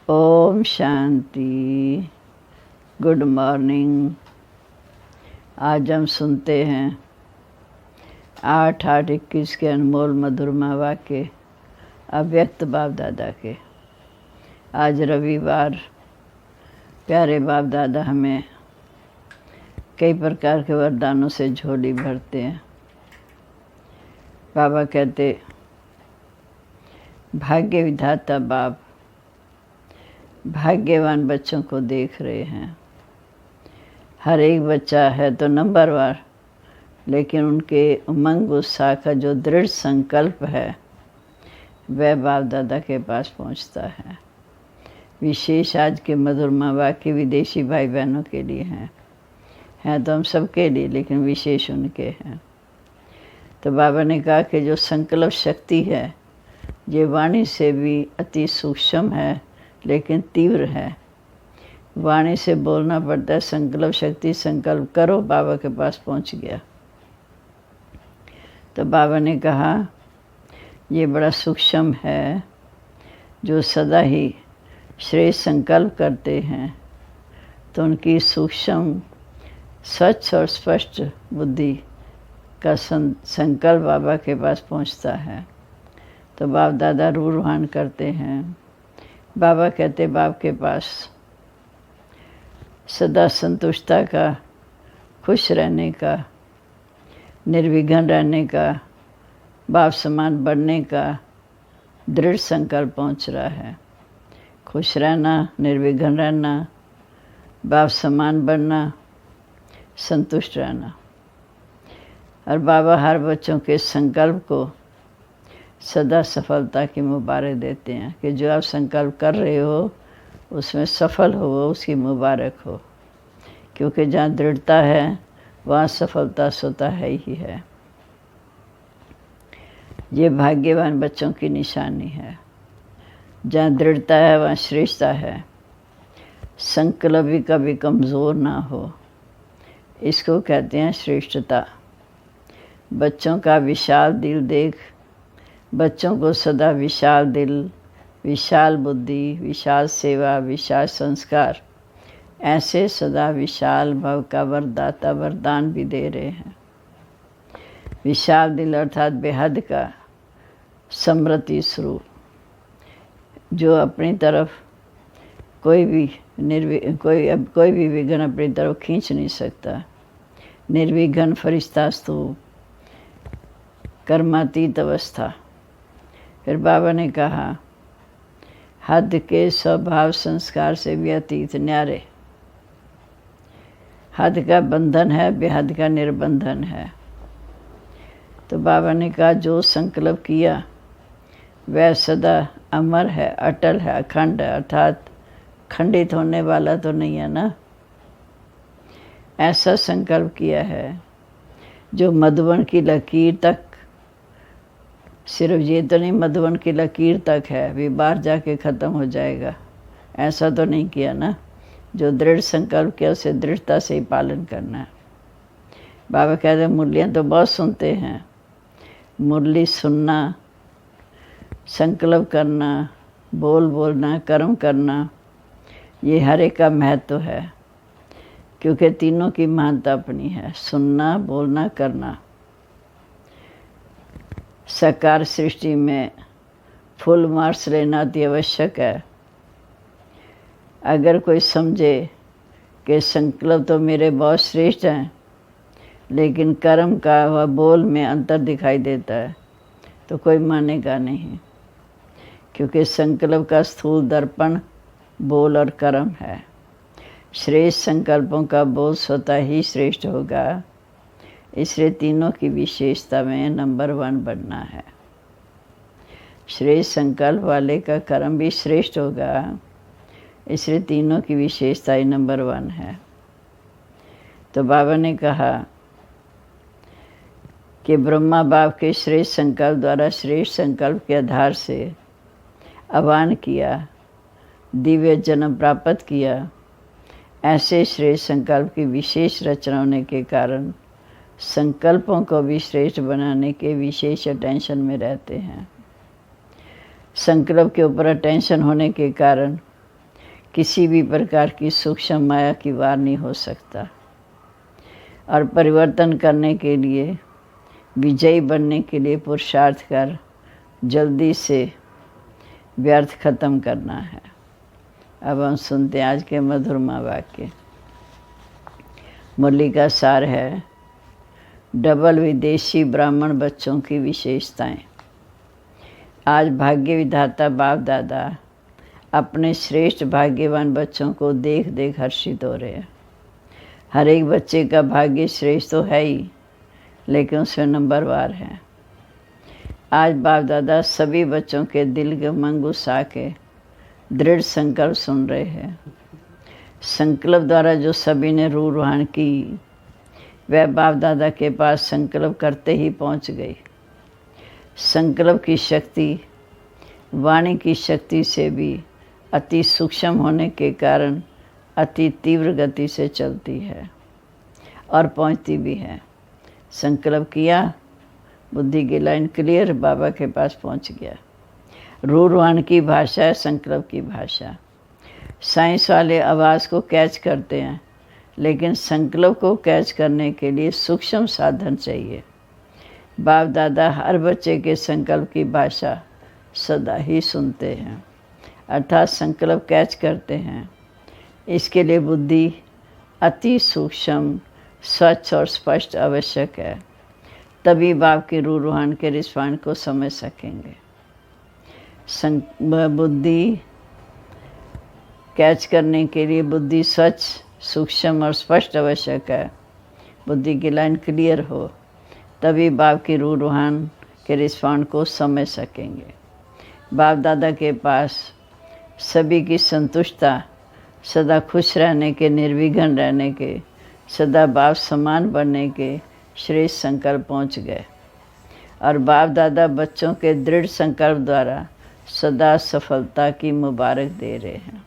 Om Shanti. Good morning. आज हम सुनते हैं 8/8/21 के अनमोल मधुरमा वाक्य अव्यक्त बाप दादा के। आज रविवार। प्यारे बाप दादा हमें कई प्रकार के वरदानों से झोली भरते हैं। बाबा कहते, भाग्य विधाता बाप भाग्यवान बच्चों को देख रहे हैं। हर एक बच्चा है तो नंबरवार, लेकिन उनके उमंग उत्साह का जो दृढ़ संकल्प है वह बाप दादा के पास पहुंचता है। विशेष आज के मधुरमा वाक्य विदेशी भाई बहनों के लिए हैं तो हम सबके लिए, लेकिन विशेष उनके हैं। तो बाबा ने कहा कि जो संकल्प शक्ति है ये वाणी से भी अति सूक्ष्म है लेकिन तीव्र है। वाणी से बोलना पड़ता है, संकल्प शक्ति संकल्प करो, बाबा के पास पहुंच गया। तो बाबा ने कहा ये बड़ा सूक्ष्म है। जो सदा ही श्रेष्ठ संकल्प करते हैं तो उनकी सूक्ष्म स्वच्छ और स्पष्ट बुद्धि का संकल्प बाबा के पास पहुंचता है। तो बाप दादा रूहान करते हैं। बाबा कहते बाप के पास सदा संतुष्टता का, खुश रहने का, निर्विघ्न रहने का, बाप समान बनने का दृढ़ संकल्प पहुंच रहा है। खुश रहना, निर्विघ्न रहना, बाप समान बनना, संतुष्ट रहना। और बाबा हर बच्चों के संकल्प को सदा सफलता की मुबारक देते हैं कि जो आप संकल्प कर रहे हो उसमें सफल हो, उसकी मुबारक हो। क्योंकि जहाँ दृढ़ता है वहाँ सफलता स्वतः है ही है। ये भाग्यवान बच्चों की निशानी है। जहाँ दृढ़ता है वहाँ श्रेष्ठता है। संकल्प भी कभी कमज़ोर ना हो, इसको कहते हैं श्रेष्ठता। बच्चों का विशाल दिल देख, बच्चों को सदा विशाल दिल, विशाल बुद्धि, विशाल सेवा, विशाल संस्कार, ऐसे सदा विशाल भव का वरदाता वरदान भी दे रहे हैं। विशाल दिल अर्थात बेहद का समृद्धि स्वरूप, जो अपनी तरफ कोई भी विघ्न अपनी तरफ खींच नहीं सकता। निर्विघ्न फरिश्तास्तु, कर्मातीत अवस्था। फिर बाबा ने कहा हद के स्वभाव संस्कार से भी अतीत न्यारे। हद का बंधन है, बेहद का निर्बंधन है। तो बाबा ने कहा जो संकल्प किया वह सदा अमर है, अटल है, अखंड है, अर्थात खंडित होने वाला तो नहीं है ना। ऐसा संकल्प किया है जो मधुबन की लकीर तक, सिर्फ ये तो नहीं मधुबन की लकीर तक है, भी बाहर जाके ख़त्म हो जाएगा, ऐसा तो नहीं किया ना। जो दृढ़ संकल्प किया उसे दृढ़ता से ही पालन करना है। बाबा कहते हैं मुरलियाँ तो बहुत सुनते हैं, मुरली सुनना, संकल्प करना, बोलना, कर्म करना, ये हर एक का महत्व है। क्योंकि तीनों की महानता अपनी है, सुनना, बोलना, करना। साकार सृष्टि में फुल मार्क्स लेना अति आवश्यक है। अगर कोई समझे कि संकल्प तो मेरे बहुत श्रेष्ठ हैं लेकिन कर्म का व बोल में अंतर दिखाई देता है तो कोई मानेगा नहीं। क्योंकि संकल्प का स्थूल दर्पण बोल और कर्म है। श्रेष्ठ संकल्पों का बोल स्वतः ही श्रेष्ठ होगा। इसलिए तीनों की विशेषता में नंबर 1 बनना है। श्रेष्ठ संकल्प वाले का कर्म भी श्रेष्ठ होगा, इसलिए तीनों की विशेषता ही नंबर 1 है। तो बाबा ने कहा कि ब्रह्मा बाप के श्रेष्ठ संकल्प द्वारा श्रेष्ठ संकल्प के आधार से आह्वान किया, दिव्य जन्म प्राप्त किया। ऐसे श्रेष्ठ संकल्प की विशेष रचना होने के कारण संकल्पों को भी श्रेष्ठ बनाने के विशेष अटेंशन में रहते हैं। संकल्प के ऊपर अटेंशन होने के कारण किसी भी प्रकार की सूक्ष्म माया की वार नहीं हो सकता। और परिवर्तन करने के लिए, विजयी बनने के लिए पुरुषार्थ कर जल्दी से व्यर्थ खत्म करना है। अब हम सुनते हैं आज के मधुरमा वाक्य। मुरली का सार है, डबल विदेशी ब्राह्मण बच्चों की विशेषताएं। आज भाग्य विधाता बाप दादा अपने श्रेष्ठ भाग्यवान बच्चों को देख देख हर्षित हो रहे हैं। हर एक बच्चे का भाग्य श्रेष्ठ तो है ही, लेकिन उसमें नंबरवार है। आज बाप दादा सभी बच्चों के दिल के मन गुस्सा के दृढ़ संकल्प सुन रहे हैं। संकल्प द्वारा जो सभी ने रूह रूहान की, वह बाप दादा के पास संकल्प करते ही पहुंच गई। संकल्प की शक्ति वाणी की शक्ति से भी अति सूक्ष्म होने के कारण अति तीव्र गति से चलती है और पहुंचती भी है। संकल्प किया, बुद्धि की लाइन क्लियर, बाबा के पास पहुंच गया। रूह रूहान की भाषा है संकल्प की भाषा। साइंस वाले आवाज़ को कैच करते हैं, लेकिन संकल्प को कैच करने के लिए सूक्ष्म साधन चाहिए। बाप दादा हर बच्चे के संकल्प की भाषा सदा ही सुनते हैं, अर्थात संकल्प कैच करते हैं। इसके लिए बुद्धि अति सूक्ष्म, स्वच्छ और स्पष्ट आवश्यक है, तभी बाप के रूह रूहान के रिस्पॉन्ड को समझ सकेंगे। बुद्धि कैच करने के लिए बुद्धि स्वच्छ, सूक्ष्म और स्पष्ट आवश्यक है। बुद्धि की लाइन क्लियर हो, तभी बाप की रूह रूहान के रिस्पॉन्ड को समझ सकेंगे। बाप दादा के पास सभी की संतुष्टता, सदा खुश रहने के, निर्विघ्न रहने के, सदा बाप समान बनने के श्रेष्ठ संकल्प पहुंच गए। और बाप दादा बच्चों के दृढ़ संकल्प द्वारा सदा सफलता की मुबारक दे रहे हैं।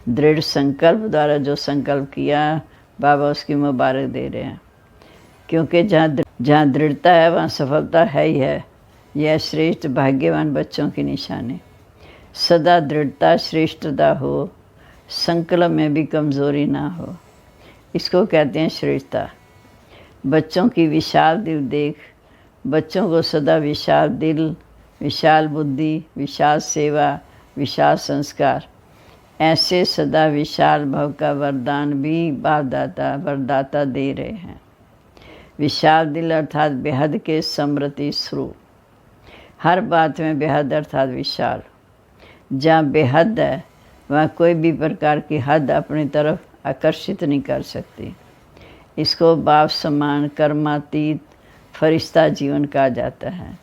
दृढ़ संकल्प द्वारा जो संकल्प किया, बाबा उसकी मुबारक दे रहे हैं, क्योंकि जहाँ दृढ़ता है वहाँ सफलता है ही है। यह श्रेष्ठ भाग्यवान बच्चों की निशानी। सदा दृढ़ता, श्रेष्ठता हो, संकल्प में भी कमज़ोरी ना हो, इसको कहते हैं श्रेष्ठता। बच्चों की विशाल दिल देख, बच्चों को सदा विशाल दिल, विशाल बुद्धि, विशाल सेवा, विशाल संस्कार, ऐसे सदा विशाल भव का वरदान भी बाप दादा वरदाता दे रहे हैं। विशाल दिल अर्थात बेहद के समृद्धि स्वरूप। हर बात में बेहद अर्थात विशाल। जहाँ बेहद है वहाँ कोई भी प्रकार की हद अपनी तरफ आकर्षित नहीं कर सकती। इसको बाप समान कर्मातीत फरिश्ता जीवन कहा जाता है।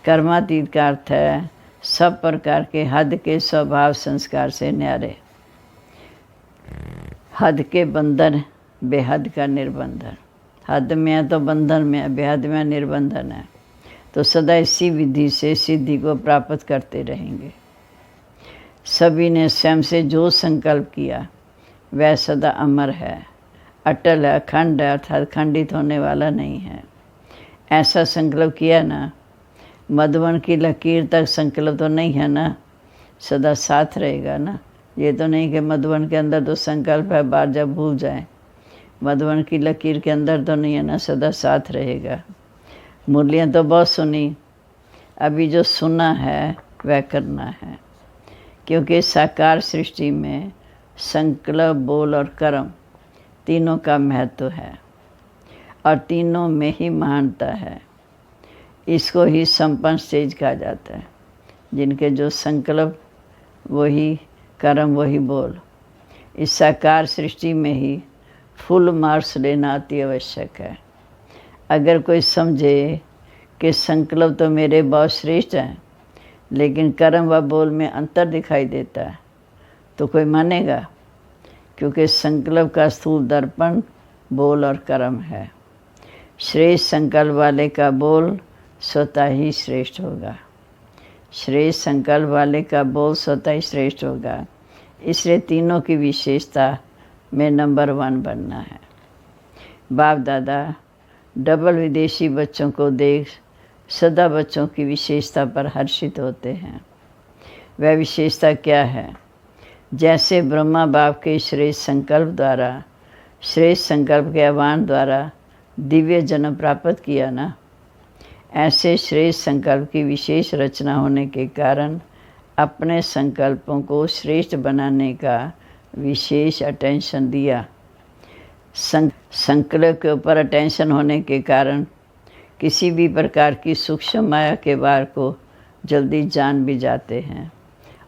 कर्मातीत का अर्थ है सब प्रकार के हद के स्वभाव संस्कार से न्यारे। हद के बंधन, बेहद का निर्बंधन। हद में है तो बंधन में है, बेहद में निर्बंधन है। तो सदा इसी विधि से सिद्धि को प्राप्त करते रहेंगे। सभी ने स्वयं से जो संकल्प किया वह सदा अमर है, अटल है, अखंड है, अर्थात खंडित होने वाला नहीं है। ऐसा संकल्प किया ना, मधुबन की लकीर तक संकल्प तो नहीं है ना, सदा साथ रहेगा ना। ये तो नहीं कि मधुबन के अंदर तो संकल्प है, बाहर जब भूल जाए। मधुबन की लकीर के अंदर तो नहीं है ना, सदा साथ रहेगा। मुरलियाँ तो बहुत सुनी, अभी जो सुना है वह करना है, क्योंकि साकार सृष्टि में संकल्प, बोल और कर्म तीनों का महत्व है और तीनों में ही महानता है। इसको ही संपन्न स्टेज कहा जाता है, जिनके जो संकल्प वही कर्म वही बोल। इस साकार सृष्टि में ही फुल मार्क्स लेना अति आवश्यक है। अगर कोई समझे कि संकल्प तो मेरे बहुत श्रेष्ठ हैं, लेकिन कर्म व बोल में अंतर दिखाई देता है, तो कोई मानेगा? क्योंकि संकल्प का स्थूल दर्पण बोल और कर्म है। श्रेष्ठ संकल्प वाले का बोल स्वतः ही श्रेष्ठ होगा। श्रेष्ठ संकल्प वाले का बोल स्वतः ही श्रेष्ठ होगा। इसलिए तीनों की विशेषता में नंबर 1 बनना है। बाप दादा डबल विदेशी बच्चों को देख सदा बच्चों की विशेषता पर हर्षित होते हैं। वह विशेषता क्या है? जैसे ब्रह्मा बाप के श्रेष्ठ संकल्प द्वारा, श्रेष्ठ संकल्प के आह्वान द्वारा दिव्य जन्म प्राप्त किया ना, ऐसे श्रेष्ठ संकल्प की विशेष रचना होने के कारण अपने संकल्पों को श्रेष्ठ बनाने का विशेष अटेंशन दिया। संकल्प के ऊपर अटेंशन होने के कारण किसी भी प्रकार की सूक्ष्म माया के वार को जल्दी जान भी जाते हैं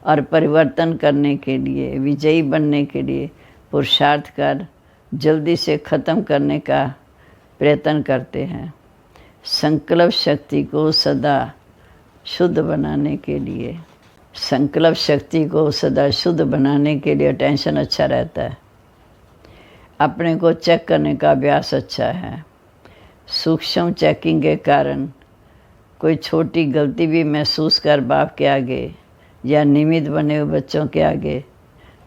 और परिवर्तन करने के लिए, विजयी बनने के लिए पुरुषार्थ कर जल्दी से ख़त्म करने का प्रयत्न करते हैं। संकल्प शक्ति को सदा शुद्ध बनाने के लिए, संकल्प शक्ति को सदा शुद्ध बनाने के लिए टेंशन अच्छा रहता है। अपने को चेक करने का अभ्यास अच्छा है। सूक्ष्म चेकिंग के कारण कोई छोटी गलती भी महसूस कर बाप के आगे या निमित्त बने हुए बच्चों के आगे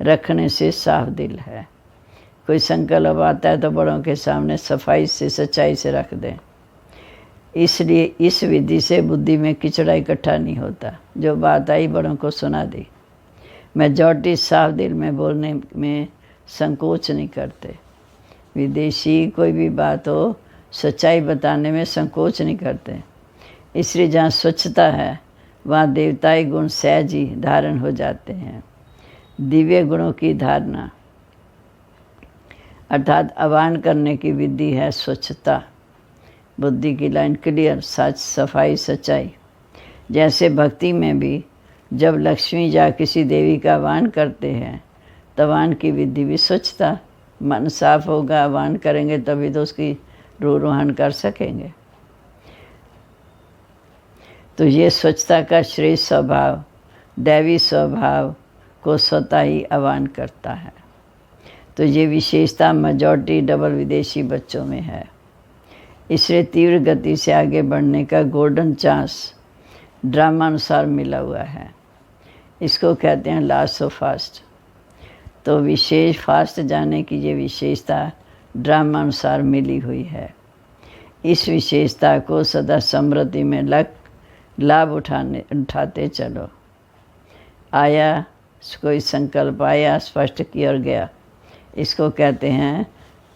रखने से साफ दिल है। कोई संकल्प आता है तो बड़ों के सामने सफाई से, सच्चाई से रख दें। इसलिए इस विधि से बुद्धि में किचड़ा इकट्ठा नहीं होता। जो बात आई बड़ों को सुना दी। मेजॉरिटी साफ दिल में बोलने में संकोच नहीं करते। विदेशी कोई भी बात हो सच्चाई बताने में संकोच नहीं करते। इसलिए जहाँ स्वच्छता है वहाँ देवताई गुण सहज ही धारण हो जाते हैं। दिव्य गुणों की धारणा अर्थात आह्वान करने की विधि है स्वच्छता। बुद्धि की लाइन क्लियर, सच, सफाई, सच्चाई। जैसे भक्ति में भी जब लक्ष्मी या किसी देवी का आह्वान करते हैं तब आह्वान की विधि भी स्वच्छता। मन साफ होगा, आह्वान करेंगे तभी तो उसकी रोरोहण कर सकेंगे। तो ये स्वच्छता का श्रेष्ठ स्वभाव दैवी स्वभाव को स्वतः ही आह्वान करता है। तो ये विशेषता मेजॉरिटी डबल विदेशी बच्चों में है। इसलिए तीव्र गति से आगे बढ़ने का गोल्डन चांस ड्रामा अनुसार मिला हुआ है। इसको कहते हैं लास्ट ऑफ फास्ट। तो विशेष फास्ट जाने की ये विशेषता ड्रामा अनुसार मिली हुई है। इस विशेषता को सदा समृद्धि में लाभ उठाते चलो। आया कोई संकल्प आया, स्पष्ट किया और गया। इसको कहते हैं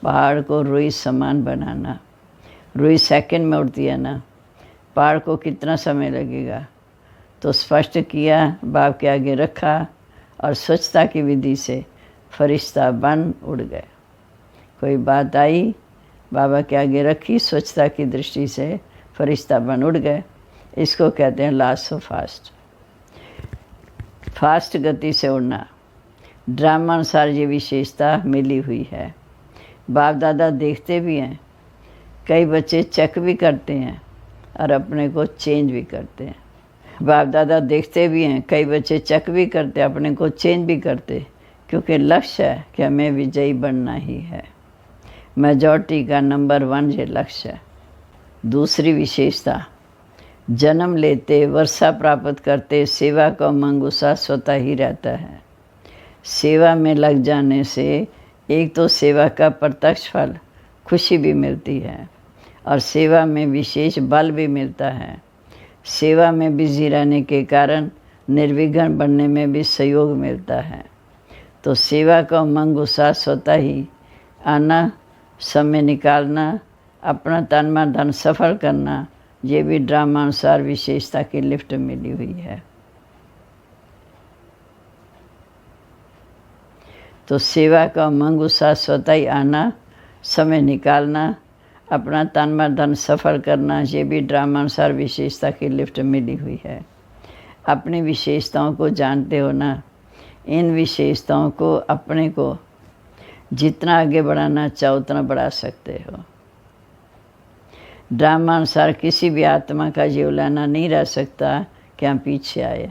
पहाड़ को रुई समान बनाना। रुई सेकंड में उड़ती है ना, पहाड़ को कितना समय लगेगा। तो स्पष्ट किया, बाप के आगे रखा और स्वच्छता की विधि से फरिश्ता बन उड़ गए। कोई बात आई, बाबा के आगे रखी, स्वच्छता की दृष्टि से फरिश्ता बन उड़ गए। इसको कहते हैं लास्ट ऑफ फास्ट। फास्ट गति से उड़ना ड्रामा अनुसार ये विशेषता मिली हुई है। बाप दादा देखते भी हैं, कई बच्चे चेक भी करते हैं और अपने को चेंज भी करते हैं। बाप दादा देखते भी हैं, कई बच्चे चेक भी करते, अपने को चेंज भी करते, क्योंकि लक्ष्य है कि हमें विजयी बनना ही है। मेजॉरिटी का नंबर 1 ये लक्ष्य है। दूसरी विशेषता जन्म लेते, वर्षा प्राप्त करते सेवा का उमंग उत्साह स्वतः ही रहता है। सेवा में लग जाने से एक तो सेवा का प्रत्यक्ष फल खुशी भी मिलती है और सेवा में विशेष बल भी मिलता है। सेवा में बिजी रहने के कारण निर्विघ्न बनने में भी सहयोग मिलता है। तो सेवा का उमंग उत्साह स्वतः ही आना, समय निकालना, अपना तन मन धन सफल करना, ये भी ड्रामा अनुसार विशेषता की लिफ्ट मिली हुई है। तो सेवा का उमंग उत्साह स्वतः ही आना, समय निकालना, अपना तन मन धन सफल करना, ये भी ड्रामा अनुसार विशेषता की लिफ्ट मिली हुई है। अपनी विशेषताओं को जानते हो ना, इन विशेषताओं को अपने को जितना आगे बढ़ाना चाहो उतना बढ़ा सकते हो। ड्रामा अनुसार किसी भी आत्मा का जीव लाना नहीं रह सकता कि हम पीछे आए।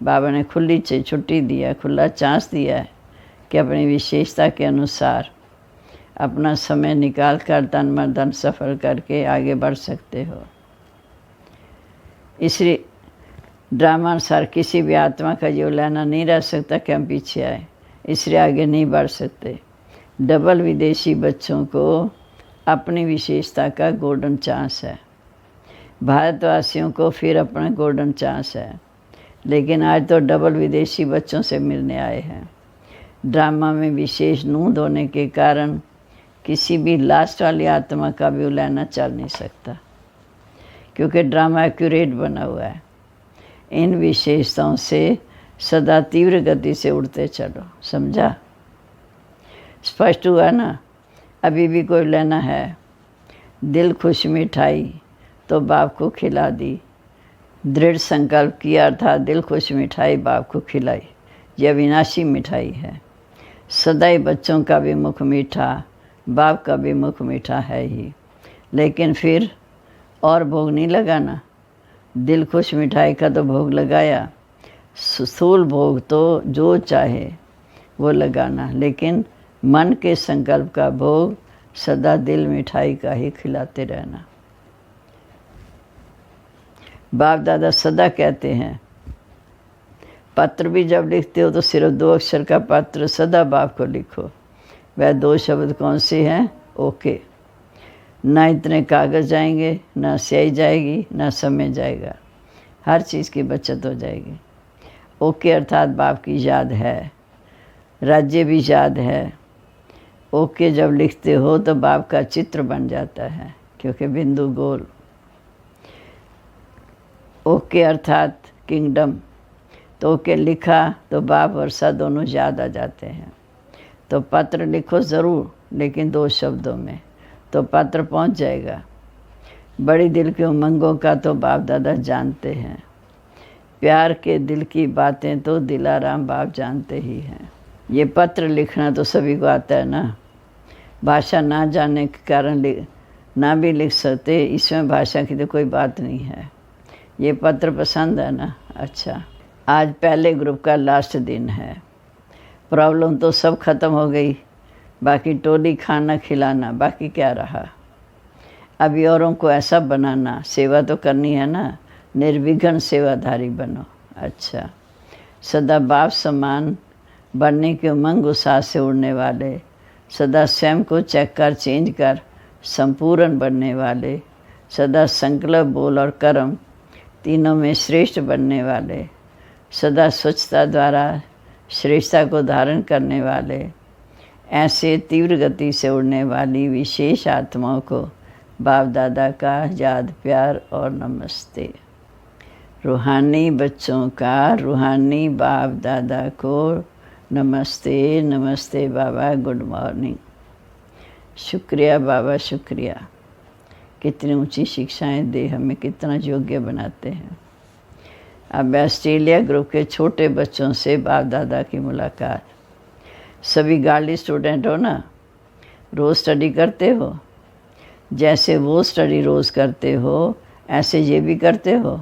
बाबा ने खुली छुट्टी दिया, खुला चांस दिया है कि अपनी विशेषता के अनुसार अपना समय निकाल कर तन मन धन सफल करके आगे बढ़ सकते हो। इसलिए ड्रामा अनुसार किसी भी आत्मा का जीव लाना नहीं रह सकता कि हम पीछे आए, इसलिए आगे नहीं बढ़ सकते। डबल विदेशी बच्चों को अपनी विशेषता का गोल्डन चांस है। भारतवासियों को फिर अपना गोल्डन चांस है, लेकिन आज तो डबल विदेशी बच्चों से मिलने आए हैं। ड्रामा में विशेष नूंद होने के कारण किसी भी लास्ट वाली आत्मा का भी उलैना चल नहीं सकता, क्योंकि ड्रामा एक्यूरेट बना हुआ है। इन विशेषताओं से सदा तीव्र गति से उड़ते चलो। समझा? स्पष्ट हुआ ना? अभी भी कोई लेना है? दिल खुश मिठाई तो बाप को खिला दी। दृढ़ संकल्प किया अर्थात दिल खुश मिठाई बाप को खिलाई। यह अविनाशी मिठाई है। सदाई बच्चों का भी मुख मीठा, बाप का भी मुख मीठा है ही। लेकिन फिर और भोग नहीं लगाना। दिल खुश मिठाई का तो भोग लगाया, स्थूल भोग तो जो चाहे वो लगाना, लेकिन मन के संकल्प का भोग सदा दिल मिठाई का ही खिलाते रहना। बाप दादा सदा कहते हैं, पत्र भी जब लिखते हो तो सिर्फ 2 अक्षर का पत्र सदा बाप को लिखो। वह 2 शब्द कौन से हैं? ओके। ना इतने कागज़ जाएंगे, ना स्याही जाएगी, ना समय जाएगा, हर चीज़ की बचत हो जाएगी। ओके अर्थात बाप की याद है, राज्य भी याद है। ओके जब लिखते हो तो बाप का चित्र बन जाता है, क्योंकि बिंदु गोल। ओके अर्थात किंगडम। तो ओके लिखा तो बाप वर्षा दोनों याद आ जाते हैं। तो पत्र लिखो ज़रूर, लेकिन 2 शब्दों में, तो पत्र पहुंच जाएगा। बड़ी दिल की उमंगों का तो बाप दादा जानते हैं। प्यार के दिल की बातें तो दिलाराम बाप जानते ही हैं। ये पत्र लिखना तो सभी को आता है ना। भाषा ना जानने के कारण ना भी लिख सकते, इसमें भाषा की तो कोई बात नहीं है। ये पत्र पसंद है ना? अच्छा, आज पहले ग्रुप का लास्ट दिन है। प्रॉब्लम तो सब ख़त्म हो गई, बाकी टोली खाना खिलाना बाकी क्या रहा। अभी औरों को ऐसा बनाना, सेवा तो करनी है ना, निर्विघ्न सेवाधारी बनो। अच्छा, सदा बाप समान बनने के उमंग उत्साह से उड़ने वाले, सदा स्वयं को चेक कर चेंज कर संपूर्ण बनने वाले, सदा संकल्प बोल और कर्म तीनों में श्रेष्ठ बनने वाले, सदा स्वच्छता द्वारा श्रेष्ठता को धारण करने वाले, ऐसे तीव्र गति से उड़ने वाली विशेष आत्माओं को बाप दादा का याद प्यार और नमस्ते। रूहानी बच्चों का रूहानी बाप दादा को नमस्ते। नमस्ते बाबा, गुड मॉर्निंग। शुक्रिया बाबा, शुक्रिया। कितनी ऊंची शिक्षाएं दे, हमें कितना योग्य बनाते हैं। अब ऑस्ट्रेलिया ग्रुप के छोटे बच्चों से बाप दादा की मुलाकात। सभी गार्डी स्टूडेंट हो ना, रोज़ स्टडी करते हो। जैसे वो स्टडी रोज़ करते हो, ऐसे ये भी करते हो।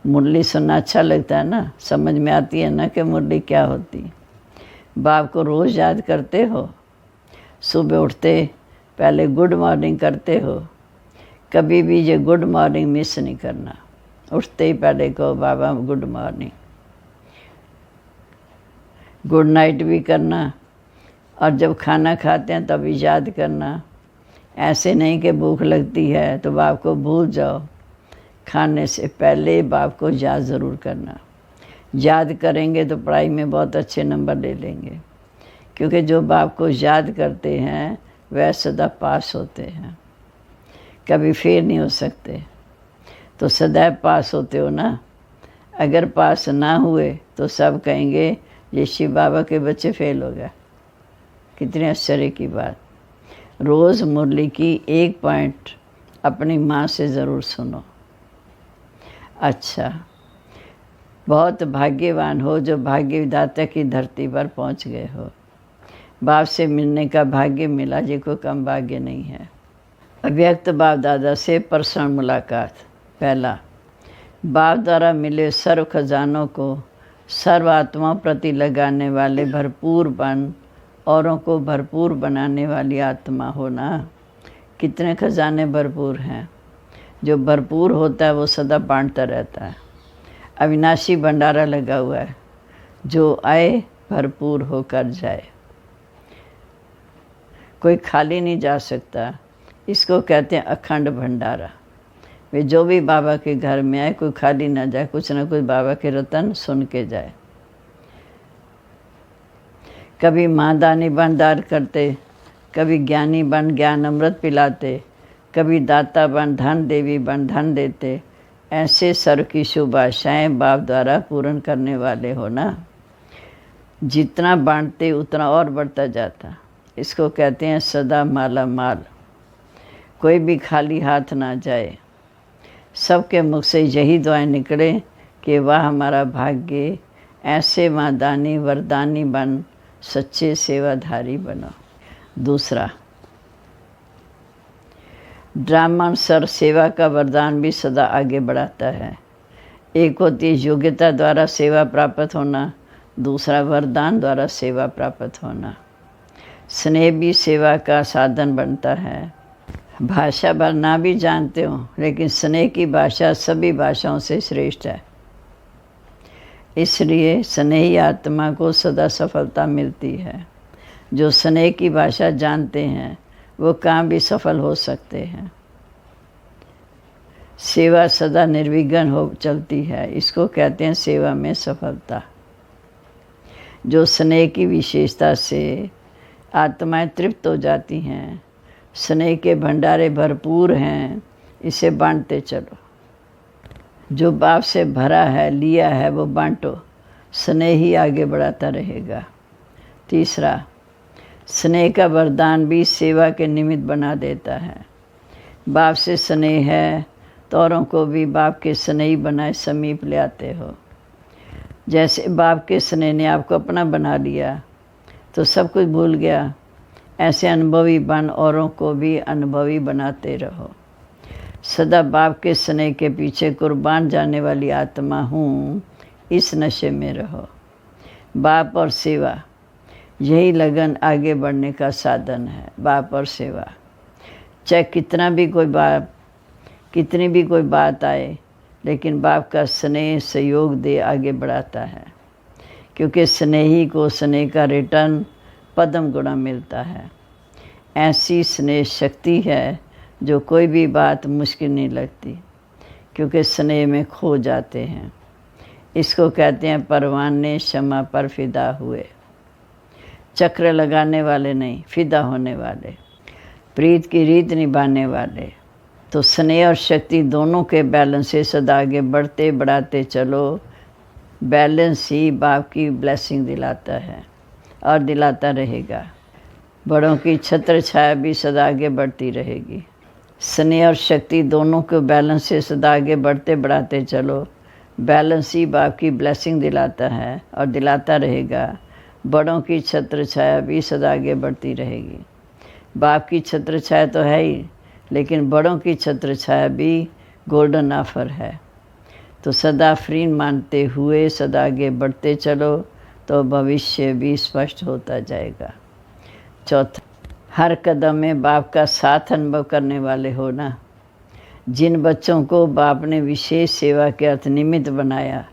मुरली सुनना अच्छा लगता है ना, समझ में आती है ना कि मुरली क्या होती। बाप को रोज़ याद करते हो। सुबह उठते पहले गुड मॉर्निंग करते हो। कभी भी ये गुड मॉर्निंग मिस नहीं करना। उठते ही पहले कहो बाबा गुड मॉर्निंग। गुड नाइट भी करना, और जब खाना खाते हैं तभी याद करना। ऐसे नहीं कि भूख लगती है तो बाप को भूल जाओ। खाने से पहले बाप को याद ज़रूर करना। याद करेंगे तो पढ़ाई में बहुत अच्छे नंबर ले लेंगे, क्योंकि जो बाप को याद करते हैं वह सदा पास होते हैं, कभी फेल नहीं हो सकते। तो सदैव पास होते हो ना। अगर पास ना हुए तो सब कहेंगे ये शिव बाबा के बच्चे फेल हो गए। कितने आश्चर्य की बात। रोज़ मुरली की 1 पॉइंट अपनी माँ से ज़रूर सुनो। अच्छा, बहुत भाग्यवान हो जो भाग्य विधाता की धरती पर पहुँच गए हो। बाप से मिलने का भाग्य मिला, ये कोई कम भाग्य नहीं है। अव्यक्त बाप दादा से पर्सनल मुलाकात। पहला, बाप द्वारा मिले सर्व खजानों को सर्व आत्माओं प्रति लगाने वाले भरपूर बन, औरों को भरपूर बनाने वाली आत्मा होना। कितने खजाने भरपूर हैं। जो भरपूर होता है वो सदा बांटता रहता है। अविनाशी भंडारा लगा हुआ है, जो आए भरपूर होकर जाए। कोई खाली नहीं जा सकता। इसको कहते हैं अखंड भंडारा। वे जो भी बाबा के घर में आए, कोई खाली ना जाए, कुछ ना कुछ बाबा के रतन सुन के जाए। कभी माँ दानी बन दान करते, कभी ज्ञानी बन ज्ञान अमृत पिलाते, कभी दाता बन धन देवी बन धन देते। ऐसे सर्व की शुभ आशाएँ बाप द्वारा पूर्ण करने वाले हो ना। जितना बांटते उतना और बढ़ता जाता। इसको कहते हैं सदा माला माल। कोई भी खाली हाथ ना जाए। सबके मुख से यही दुआएं निकले कि वाह हमारा भाग्य, ऐसे माँ दानी वरदानी बन सच्चे सेवाधारी बनो। दूसरा, ड्रामानुसार सेवा का वरदान भी सदा आगे बढ़ाता है। एक होती है योग्यता द्वारा सेवा प्राप्त होना, दूसरा वरदान द्वारा सेवा प्राप्त होना। स्नेह भी सेवा का साधन बनता है। भाषा भर ना भी जानते हो, लेकिन स्नेह की भाषा सभी भाषाओं से श्रेष्ठ है। इसलिए स्नेही आत्मा को सदा सफलता मिलती है। जो स्नेह की भाषा जानते हैं वो काम भी सफल हो सकते हैं। सेवा सदा निर्विघ्न हो चलती है। इसको कहते हैं सेवा में सफलता। जो स्नेह की विशेषता से आत्माएं तृप्त हो जाती हैं, स्नेह के भंडारे भरपूर हैं, इसे बांटते चलो। जो बाप से भरा है, लिया है, वो बांटो। स्नेह ही आगे बढ़ाता रहेगा। तीसरा, स्नेह का वरदान भी सेवा के निमित्त बना देता है। बाप से स्नेह है तो औरों को भी बाप के स्नेही बनाए समीप ले आते हो। जैसे बाप के स्नेह ने आपको अपना बना लिया तो सब कुछ भूल गया। ऐसे अनुभवी बन औरों को भी अनुभवी बनाते रहो। सदा बाप के स्नेह के पीछे कुर्बान जाने वाली आत्मा हूँ, इस नशे में रहो। बाप और सेवा, यही लगन आगे बढ़ने का साधन है। बाप और सेवा, चाहे कितनी भी कोई बात आए, लेकिन बाप का स्नेह सहयोग दे आगे बढ़ाता है। क्योंकि स्नेही को स्नेह का रिटर्न पद्म गुणा मिलता है। ऐसी स्नेह शक्ति है जो कोई भी बात मुश्किल नहीं लगती, क्योंकि स्नेह में खो जाते हैं। इसको कहते हैं परवाने क्षमा पर फिदा हुए। चक्र लगाने वाले नहीं, फिदा होने वाले, प्रीत की रीत निभाने वाले। तो स्नेह और शक्ति दोनों के बैलेंस से सदा आगे बढ़ते बढ़ाते चलो। बैलेंस ही बाप की ब्लेसिंग दिलाता है और दिलाता रहेगा। बड़ों की छत्र छाया भी सदा आगे बढ़ती रहेगी। स्नेह और शक्ति दोनों को बैलेंस से सदा आगे बढ़ते बढ़ाते चलो। बैलेंस ही बाप की ब्लेसिंग दिलाता है और दिलाता रहेगा। बड़ों की छत्र छाया भी सदा आगे बढ़ती रहेगी। बाप की छत्र छाया तो है ही, लेकिन बड़ों की छत्र छाया भी गोल्डन ऑफर है। तो सदा फ्री मानते हुए सदा आगे बढ़ते चलो, तो भविष्य भी स्पष्ट होता जाएगा। चौथा, हर कदम में बाप का साथ अनुभव करने वाले हो ना। जिन बच्चों को बाप ने विशेष सेवा के अर्थ निमित्त बनाया,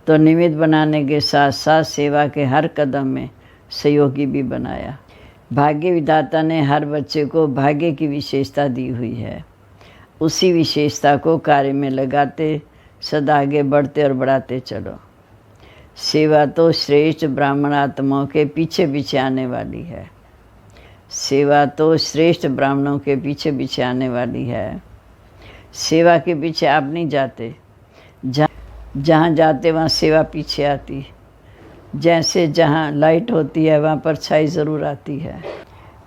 तो निमित्त बनाने के साथ साथ सेवा के हर कदम में सहयोगी भी बनाया। भाग्य विधाता ने हर बच्चे को भाग्य की विशेषता दी हुई है। उसी विशेषता को कार्य में लगाते सदा आगे बढ़ते और बढ़ाते चलो। सेवा तो श्रेष्ठ ब्राह्मण आत्माओं के पीछे पीछे आने वाली है। सेवा तो श्रेष्ठ ब्राह्मणों के पीछे पीछे आने वाली है। सेवा के पीछे आप नहीं जाते, जहाँ जाते वहाँ सेवा पीछे आती। जैसे जहाँ लाइट होती है वहाँ परछाई ज़रूर आती है।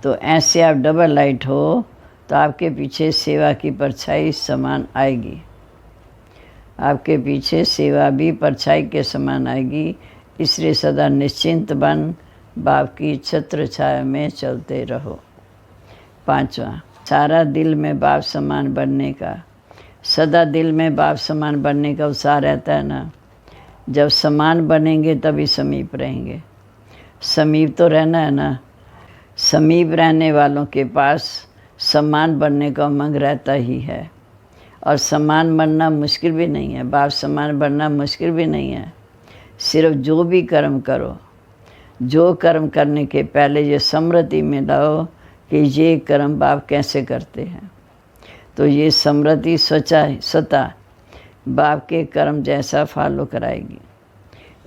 तो ऐसे आप डबल लाइट हो तो आपके पीछे सेवा की परछाई समान आएगी। आपके पीछे सेवा भी परछाई के समान आएगी। इसलिए सदा निश्चिंत बन बाप की छत्र छाया में चलते रहो। पांचवा, सारा दिल में बाप समान बनने का, सदा दिल में बाप समान बनने का उत्साह रहता है ना। जब समान बनेंगे तभी समीप रहेंगे। समीप तो रहना है ना। समीप रहने वालों के पास समान बनने का उमंग रहता ही है। और समान बनना मुश्किल भी नहीं है। बाप समान बनना मुश्किल भी नहीं है। सिर्फ जो भी कर्म करो, जो कर्म करने के पहले ये स्मृति में लाओ कि ये कर्म बाप कैसे करते हैं। तो ये स्मृति स्वतः बाप के कर्म जैसा फॉलो कराएगी।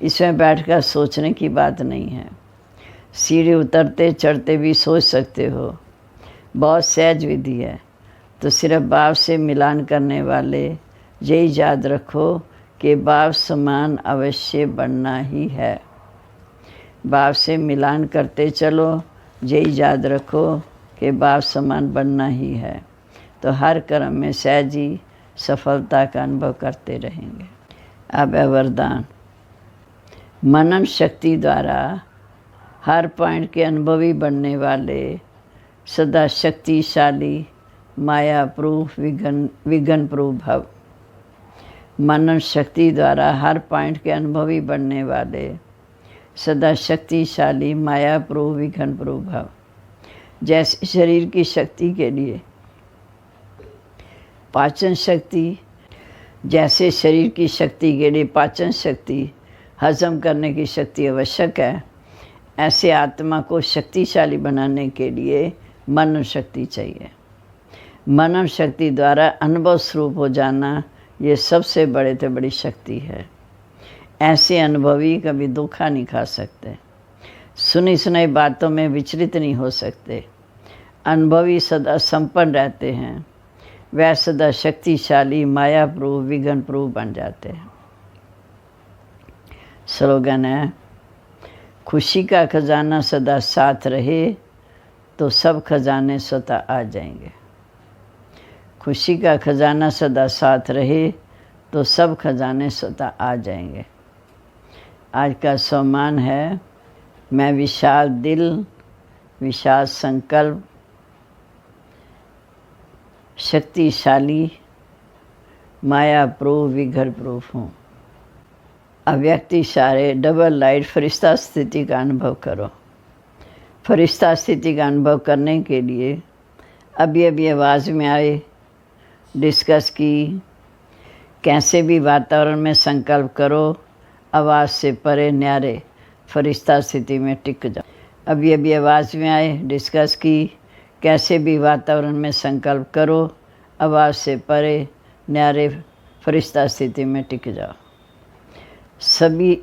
इसमें बैठकर सोचने की बात नहीं है। सीढ़ी उतरते चढ़ते भी सोच सकते हो। बहुत सहज विधि है। तो सिर्फ बाप से मिलान करने वाले यही याद रखो कि बाप समान अवश्य बनना ही है। बाप से मिलान करते चलो, यही याद रखो कि बाप समान बनना ही है। तो हर कर्म में सहज ही सफलता का अनुभव करते रहेंगे। अब है वरदान। मनन शक्ति द्वारा हर पॉइंट के अनुभवी बनने वाले सदा शक्तिशाली माया प्रूफ विघ्न प्रूफ भव। मनन शक्ति द्वारा हर पॉइंट के अनुभवी बनने वाले सदा शक्तिशाली माया प्रूफ विघ्न प्रूफ भव। जैसे शरीर की शक्ति के लिए पाचन शक्ति, जैसे शरीर की शक्ति के लिए पाचन शक्ति, हजम करने की शक्ति आवश्यक है, ऐसे आत्मा को शक्तिशाली बनाने के लिए मनन शक्ति चाहिए। मनन शक्ति द्वारा अनुभव स्वरूप हो जाना, ये सबसे बड़े से बड़ी शक्ति है। ऐसे अनुभवी कभी धोखा नहीं खा सकते, सुनी सुनाई बातों में विचलित नहीं हो सकते। अनुभवी सदा संपन्न रहते हैं, वह सदा शक्तिशाली माया प्रूफ विघ्न प्रूफ बन जाते हैं। स्लोगन है, खुशी का खजाना सदा साथ रहे तो सब खजाने स्वतः आ जाएंगे। खुशी का खजाना सदा साथ रहे तो सब खजाने स्वतः आ जाएंगे। आज का सम्मान है, मैं विशाल दिल, विशाल संकल्प, शक्तिशाली माया प्रूफ विघ्न प्रूफ हूँ। अव्यक्त इशारे डबल लाइट फरिश्ता स्थिति का अनुभव करो। फरिश्ता स्थिति का अनुभव करने के लिए अभी आवाज़ में आए, डिस्कस की, कैसे भी वातावरण में संकल्प करो, आवाज़ से परे न्यारे फरिश्ता स्थिति में टिक जाओ। अभी आवाज़ में आए, डिस्कस की, कैसे भी वातावरण में संकल्प करो, आवाज़ से परे न्यारे फरिश्ता स्थिति में टिक जाओ। सभी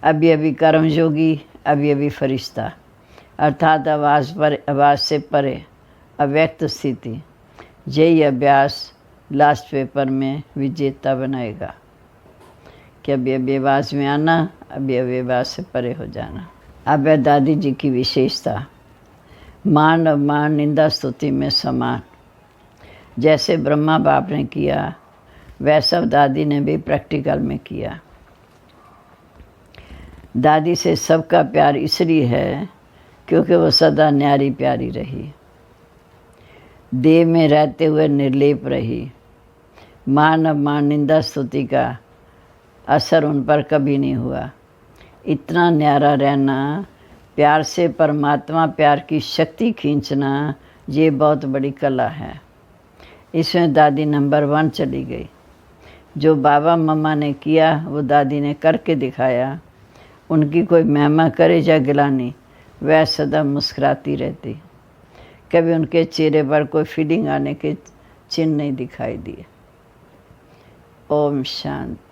अभी कर्मयोगी, अभी फरिश्ता, अर्थात आवाज़ से परे अव्यक्त स्थिति। यही अभ्यास लास्ट पेपर में विजेता बनाएगा कि अभी आवाज़ में आना, अभी आवाज़ से परे हो जाना। अब है दादी जी की विशेषता, मान अवमान निंदा स्तुति में समान। जैसे ब्रह्मा बाप ने किया, वैसा दादी ने भी प्रैक्टिकल में किया। दादी से सबका प्यार इसलिए है क्योंकि वो सदा न्यारी प्यारी रही, देह में रहते हुए निर्लेप रही। मान अवमान निंदा स्तुति का असर उन पर कभी नहीं हुआ। इतना न्यारा रहना, प्यार से परमात्मा प्यार की शक्ति खींचना, ये बहुत बड़ी कला है। इसमें दादी नंबर 1 चली गई। जो बाबा मम्मा ने किया वो दादी ने करके दिखाया। उनकी कोई महिमा करे या गिलानी, वह सदा मुस्कुराती रहती। कभी उनके चेहरे पर कोई फीलिंग आने के चिन्ह नहीं दिखाई दिए। ओम शांति।